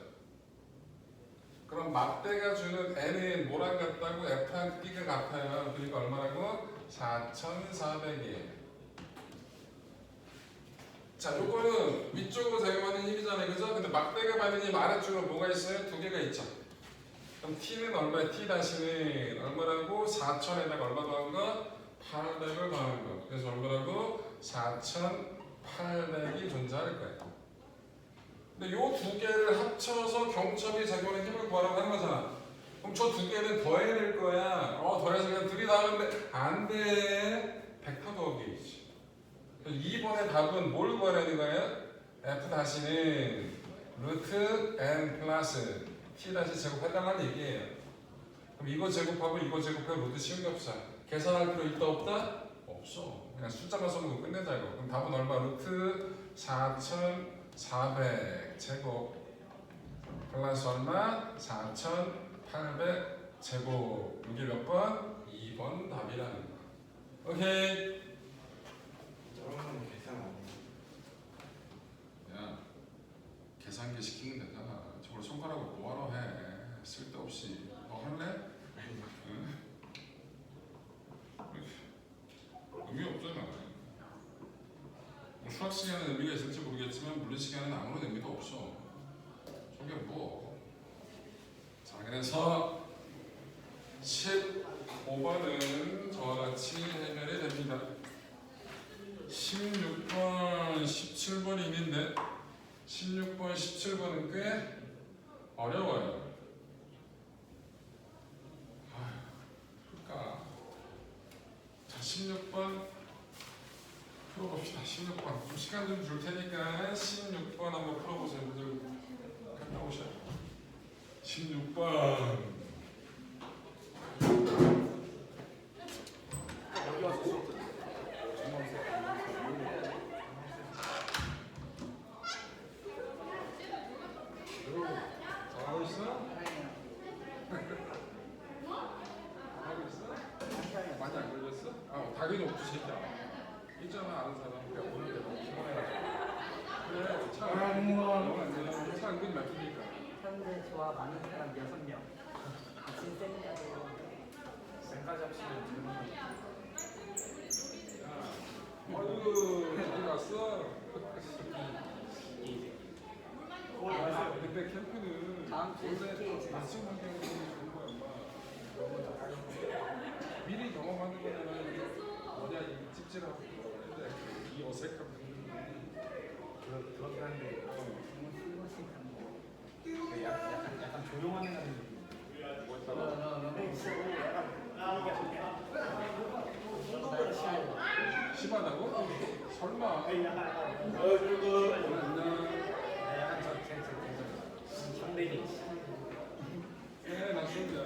그럼 막대가 주는 n은 뭐랑 같다고? f랑 t가 같아요. 그러니까 얼마라고? 4,400이에요. 자, 요거는 위쪽으로 제거하는 힘이잖아요. 그죠? 근데 막대가 받는 힘 아래쪽으로 뭐가 있어요? 두 개가 있죠. 그럼 t는 얼마야? t 다시는 얼마라고? 4,000에다가 얼마 더한 거? 800을 더하는 거. 그래서 얼마라고? 4,800이 존재할 거예요. 근데 요 두 개를 합쳐서 경첩이 제거하는 힘을 구하라고 하는 거잖아. 그럼 저 두 개는 더해낼 거야. 더해서 그냥 둘이 나오는데 안 돼. 벡터 더하기지. 2번의 답은 뭘 구하라는 거예요? f 다시는 루트 n 플러스 t 다시 제곱해달라는 얘기예요. 그럼 이거 제곱하고 이거 제곱하고 루트 쉬운 게 없어. 계산할 필요 있다 없다? 없어. 그냥 숫자만 써놓고 끝내자고. 그럼 답은 얼마? 루트 4,400 제곱 플러스 얼마? 4,800 제곱. 이게 몇 번? 2번 답이라는 거. 오케이. 저런 계산 안 해. 야, 계산기 시키는 데다가 저걸 손가락으로 뭐하러 해? 쓸데없이. 너 할래? 응? 의미 없잖아. 뭐 수학 시간에 의미가 있을지 모르겠지만 물리 시간에는 아무런 의미도 없어. 저게 뭐? 자, 그래서 15번은 저와 같이 해결이 됩니다. 16번, 17번이 있는데 16번, 17번은 꽤 어려워요. 그러니까 자, 16번 풀어봅시다. 16번 좀 시간 좀 줄 테니까 16번 한번 풀어보세요. 들 갔다 오셔요. 16번 여기 와서 수업 듣 잘하고 있어? 잘하고 있어? 많이 안 걸렸어? 당연히 없지 새끼야. 있잖아 아는 사람. 그냥 오는데 너무 피곤해가지고. 그래 차 은근히 막히니까. 현재 저와 많은 사람 6명 같이 쌩까지 쌩까지 합치면 되는 아이고 저기 갔어? 근데 캠프는 다음 주에 원래 스키 낮은 환경이 좋은 거야 엄마. 미리 경험하는 거는 뭐냐 이 찝찝하고 근데 이 어색함 그렇긴 한데 스무스한 약간 조용한 애가 되는 느낌. 심하다고? 설마 약간 상대기. 네 맞습니다.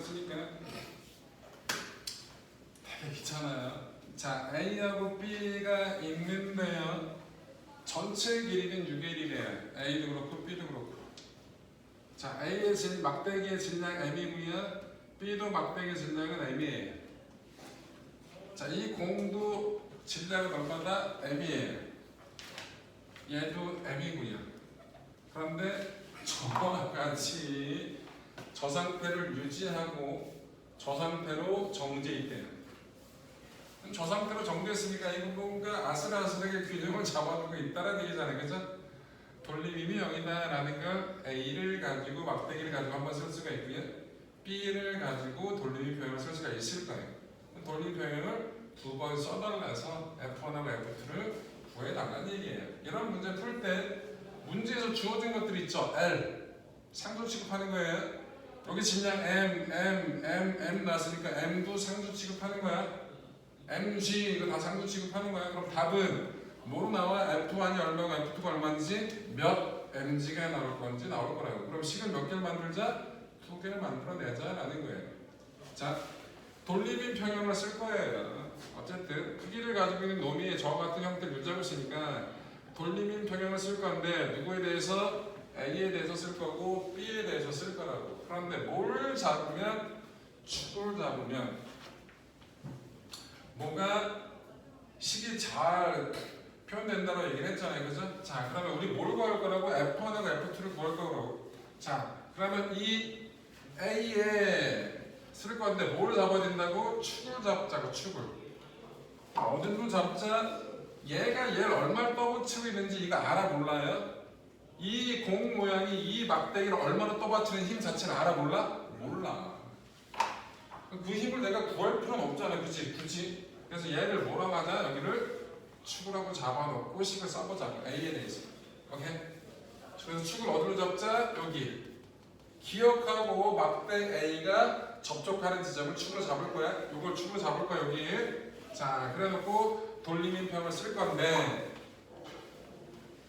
없으니까 되게 귀찮아요. 자, A하고 B가 있는데요. 전체 길이는 6L이래요. A도 그렇고 B도 그렇고. 자, A의 막대기의 질량 M이고요. B도 막대기의 질량은 M이에요. 자, 이 공도 질량은 얼마다? M이에요. 얘도 M이고요. 그런데 저와 같이 저 상태를 유지하고 저 상태로 정지있대요. 저 상태로 정지했으니까 이거 뭔가 아슬아슬하게 균형을 잡아주고 있다는 얘기잖아요. 그죠? 돌림힘이 0이다라는 걸 A를 가지고 막대기를 가지고 한번 쓸 수가 있고요. B를 가지고 돌림힘 표현을 쓸 수가 있을 거예요. 돌림힘 표현을 두 번 써달라서 F1하고 F2를 구해달라는 얘기예요. 이런 문제 풀 때 문제에서 주어진 것들 있죠. L 상수 취급하는 거예요. 여기 질량 M 나왔으니까 M도 상수 취급하는 거야. MG 이거 다 상수 취급하는 거야. 그럼 답은 뭐로 나와? F1이 얼마고 F2가 얼마인지 몇 MG가 나올 건지 나올 거라고. 그럼 식을 몇 개를 만들자? 2개를 만들어내자라는 거예요. 자, 돌림인 평형을 쓸 거예요. 어쨌든 크기를 가지고 있는 놈이 저 같은 형태를 유지하고 있으니까 돌림인 평형을 쓸 건데 누구에 대해서? A에 대해서 쓸 거고 B에 대해서 쓸 거라고. 그런데 뭘 잡으면? 축을 잡으면 뭐가 식이 잘 표현된다고 얘기를 했잖아요. 그죠? 자, 그러면 우리 뭘 구할 거라고? F1하고 F2를 구할 거라고. 자, 그러면 이 A에 쓸 건데 뭘 잡아야 된다고? 축을 잡자고, 축을. 어딘로 잡자? 얘가 얘를 얼마를 떠받치고 있는지 이거 알아 몰라요? 이 공 모양이 이 막대기를 얼마나 떠받치는 힘 자체를 알아 몰라? 몰라. 그 힘을 내가 구할 필요는 없잖아. 그치? 굳이. 그래서 얘를 뭐라고 하자? 여기를 축을 하고 잡아놓고 식을 써보자고. A에 대해서. 오케이? 그래서 축을 어디로 잡자? 여기. 기억하고 막대 A가 접촉하는 지점을 축으로 잡을 거야. 이걸 축으로 잡을 거야, 여기. 자, 그래 놓고 돌림인 평을 쓸 건데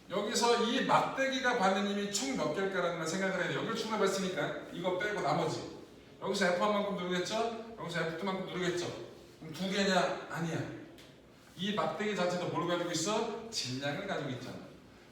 여기서 이 막대기가 받는 힘이 총 몇 개일까라는 걸 생각을 해야 돼. 여기를 축으로 봤으니까 이거 빼고 나머지. 여기서 F1만큼 누르겠죠? 여기서 F2만큼 누르겠죠? 그럼 두 개냐? 아니야. 이 막대기 자체도 뭘 가지고 있어? 질량을 가지고 있잖아.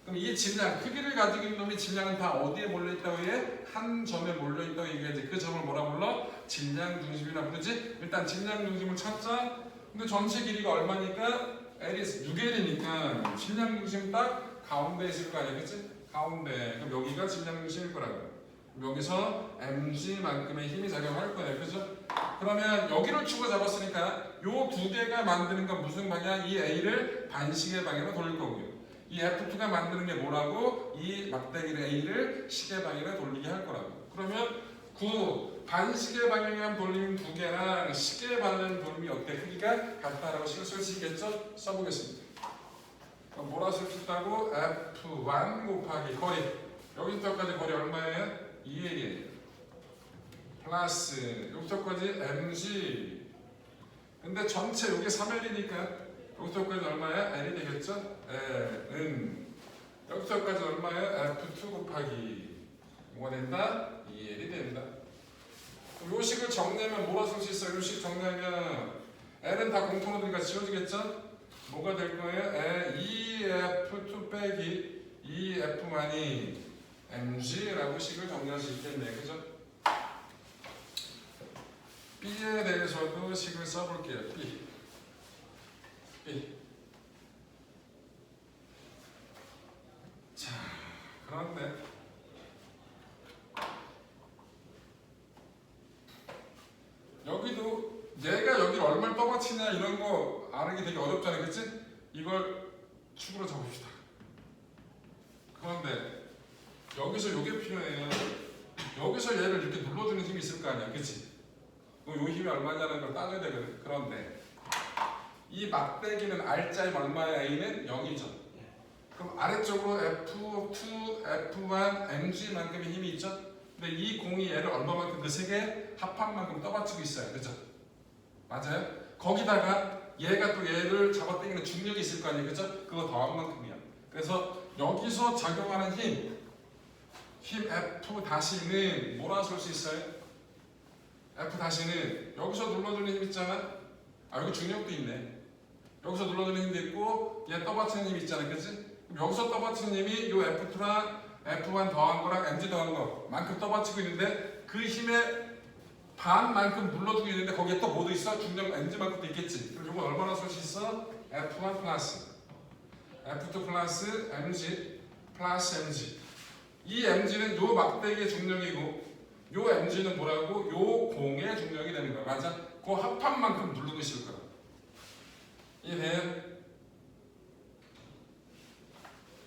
그럼 이 질량, 크기를 가지고 있는 놈이 질량은 다 어디에 몰려있다고 해? 한 점에 몰려있다고 얘기하지. 그 점을 뭐라 불러? 질량 중심이라 부르지? 일단 질량 중심을 찾자. 근데 전체 길이가 얼마니까? L이 6L이니까 질량 중심 딱 가운데에 있을 거 아니야, 그치? 가운데. 그럼 여기가 질량 중심일 거라고. 여기서 mg만큼의 힘이 작용할 거예요. 그죠? 그러면 여기를 축을 잡았으니까 요 두 개가 만드는 건 무슨 방향? 이 A를 반시계 방향으로 돌릴 거고요. 이 F2가 만드는 게 뭐라고? 이 막대기를 A를 시계 방향으로 돌리게 할 거라고. 그러면 반시계 방향의 돌림 두 개랑 시계 방향 돌림이 어때? 크기가 같다라고 식을 쓸 수 있겠죠? 써보겠습니다. 그럼 뭐라 쓸 수 있다고? F1 곱하기 거리. 여기서까지 거리 얼마예요? 2L이에요. 플러스 여기서까지 mg. 근데 전체 여기 3L이니까 여기서까지 얼마야? L이 되겠죠? L은 여기서까지 얼마야? F2 곱하기 뭐가 된다? 2L이 된다. 요 식을 정리하면 뭐라 쓸 수 있어요? 요 식 정리하면 L은 다 공통으로 지워지겠죠? 뭐가 될 거예요? 2F2 빼기 2F만이 mg라고 식을 정리할 수 있겠네. 그죠? B에 대해서도 식을 써볼게요. B. 자, 그런데 여기도 얘가 여기를 얼마를 떠받치냐 이런 거 알기 되게 어렵잖아요. 그치? 이걸 축으로 잡읍시다. 그런데 여기서 요게 필요해요. 여기서 얘를 이렇게 눌러주는 힘이 있을 거 아니야. 그치? 요 힘이 얼마냐는 걸 따져야 되거든. 그런데 이 막대기는 R자임 얼마야? A는 0이죠. 그럼 아래쪽으로 F2, F1, mg만큼의 힘이 있죠? 근데 이 공이 얘를 얼마만큼 그 세 개 합한만큼 떠받치고 있어요. 그죠? 맞아요? 거기다가 얘가 또 얘를 잡아당기는 중력이 있을 거 아니에요. 그죠? 그거 더한 만큼이야. 그래서 여기서 작용하는 힘 F-는 뭐라 쓸 수 있어요? F 다시는 여기서 눌러주는 힘 있잖아. 아 여기 중력도 있네. 여기서 눌러주는 힘도 있고 얘 떠받치는 힘이 있잖아, 그렇지? 여기서 떠받치는 힘이 요 F2랑 F1 더한 거랑 mg 더한 거만큼 떠받치고 있는데 그 힘의 반만큼 눌러주고 있는데 거기에 또 뭐도 있어? 중력 mg만큼도 있겠지. 그럼 이거 얼마나 쏠 수 있어? F1 플러스 F2 플러스 mg 플러스 mg. 이 mg는 요 막대기의 중력이고 요 mg는 뭐라고? 요 공의 중력이 되는 거야. 맞아? 그 합판만큼 누르고 있을 거야. 이해돼요?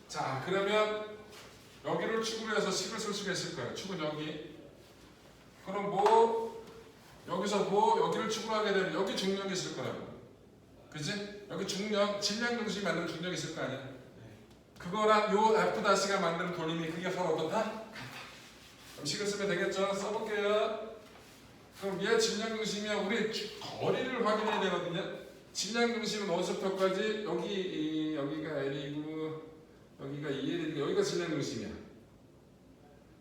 자, 그러면 여기를 축으로 해서 식을 쓸 수가 있을 거예요. 축은 여기. 그럼 뭐 여기서 뭐 여기를 축으로 하게 되면 여기 중력이 있을 거라고. 그지? 여기 중력, 질량 중심이 만드는 중력이 있을 거 아니야. 그거랑 요 F-가 만드는 돌림이 그게 서로 어떻다? 같다. 그럼 식을 쓰면 되겠죠? 써볼게요. 그럼 얘 질량 중심이야. 우리 거리를 확인해야 되거든요. 질량 중심은 어디서부터까지? 여기가 L이고 여기가 2L이고 여기가 질량 중심이야.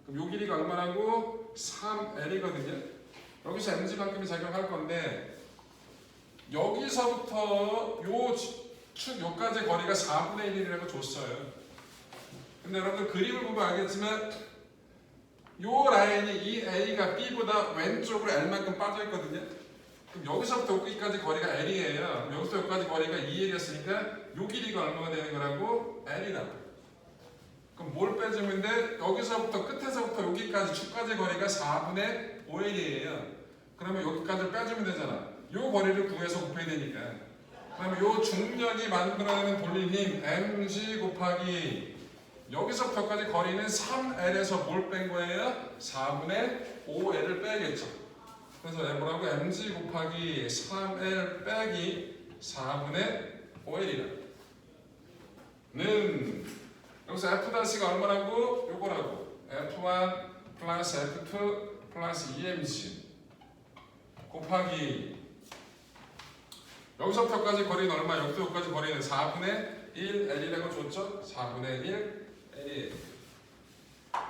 그럼 요 길이가 얼마라고? 3L이거든요. 여기서 mg만큼이 작용할 건데 여기서부터 요 축 요까지 거리가 4분의 1이라고 줬어요. 근데 여러분들 그림을 보면 알겠지만 요 라인이 이 A가 B보다 왼쪽으로 L만큼 빠져 있거든요. 그럼 여기서부터 여기까지 거리가 L이에요. 여기서 여기까지 거리가 2L이었으니까 요 길이가 얼마가 되는 거라고? L이라고. 그럼 뭘 빼주면 돼? 여기서부터 끝에서부터 여기까지 축까지 거리가 4분의 5L이에요. 그러면 여기까지 빼주면 되잖아. 요 거리를 구해서 곱해야 되니까. 그러면 요 중력이 만들어내는 돌림 힘 mg 곱하기 여기서부터까지 거리는 3L에서 뭘 뺀 거예요? 4분의 5L을 빼야겠죠. 그래서 뭐라고? mg 곱하기 3L 빼기 4분의 5L이라. 는 여기서 F-가 얼마라고? 요거라고. F1 플러스 F2 플러스 2mg 곱하기 여기서부터까지 거리는 얼마? 여기서부터까지 거리는 4분의 1L이라고 줬죠? 4분의 1 L.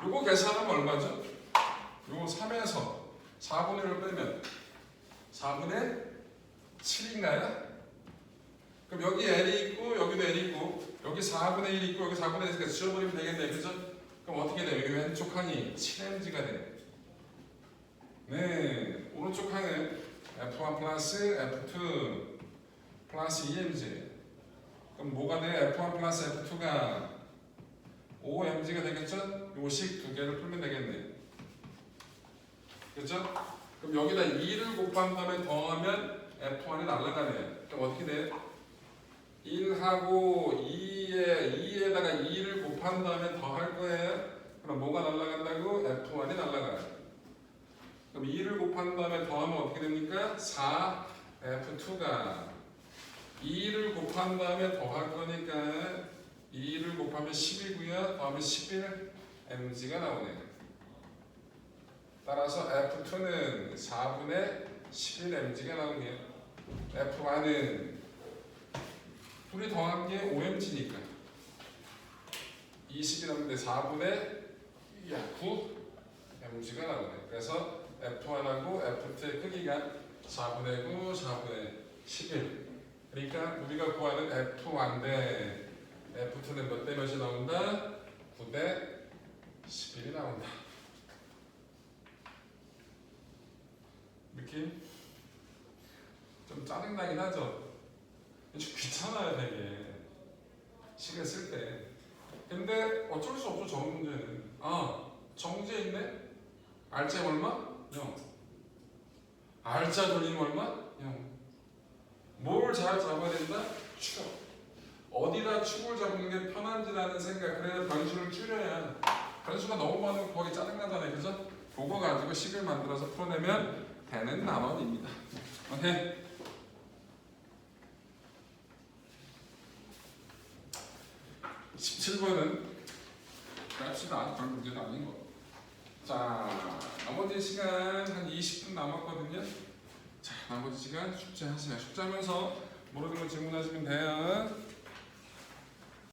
요거 계산하면 얼마죠? 요거 3에서 4분의 1을 빼면 4분의 7인가요? 그럼 여기 L이 있고 여기도 L이 있고 여기 4분의 1이 있고 여기 4분의 1이니까 지워버리면 되겠네. 그죠? 그럼 어떻게 돼요? 여기 왼쪽 항이 7mg가 돼요. 네, 오른쪽 항은 F1 플러스 F2 플러스 2mg. 그럼 뭐가 돼? F1 플러스 F2가 5mg가 되겠죠? 요식 두 개를 풀면 되겠네. 그렇죠? 그럼 여기다 2를 곱한 다음에 더하면 F1이 날아가네요. 그럼 어떻게 돼? 1하고 2에다가 2를 곱한 다음에 더할 거예요. 그럼 뭐가 날아간다고? F1이 날아가요. 그럼 2를 곱한 다음에 더하면 어떻게 됩니까? 4F2가 2를 곱한 다음에 더할 거니까 2를 곱하면 10이고요. 더하면 11mg가 나오네요. 따라서 F2는 4분의 11mg가 나오네요. F1은 둘이 더한 게 5mg니까 20이 남는데 4분의 9mg가 나오네요. 그래서 F1하고 F2의 크기가 4분의 9, 4분의 11. 그러니까 우리가 구하는 F1 대 F2는 몇 대 몇이 나온다? 9대 11이 나온다. 느낌? 좀 짜증나긴 하죠? 좀 귀찮아요 되게 시계 쓸 때. 근데 어쩔 수 없죠. 저 문제는. 아, 정지에 있네? 알짜 얼마? 0. 알짜 돌림 얼마? 0. 뭘 잘 잡아야 된다? 축. 어디다 축을 잡는 게 편한지라는 생각. 그래야 변수를 줄여야. 변수가 너무 많으면 거기 짜증나잖아요. 그죠? 그거 가지고 식을 만들어서 풀어내면 되는 난원입니다. 오케이? (17번은) 값이다. 별 문제는 아닌 거. 자, 나머지 시간 한 20분 남았거든요. 자, 나머지 시간 숙제하세요. 숙제하면서 모르는 거 질문하시면 돼요.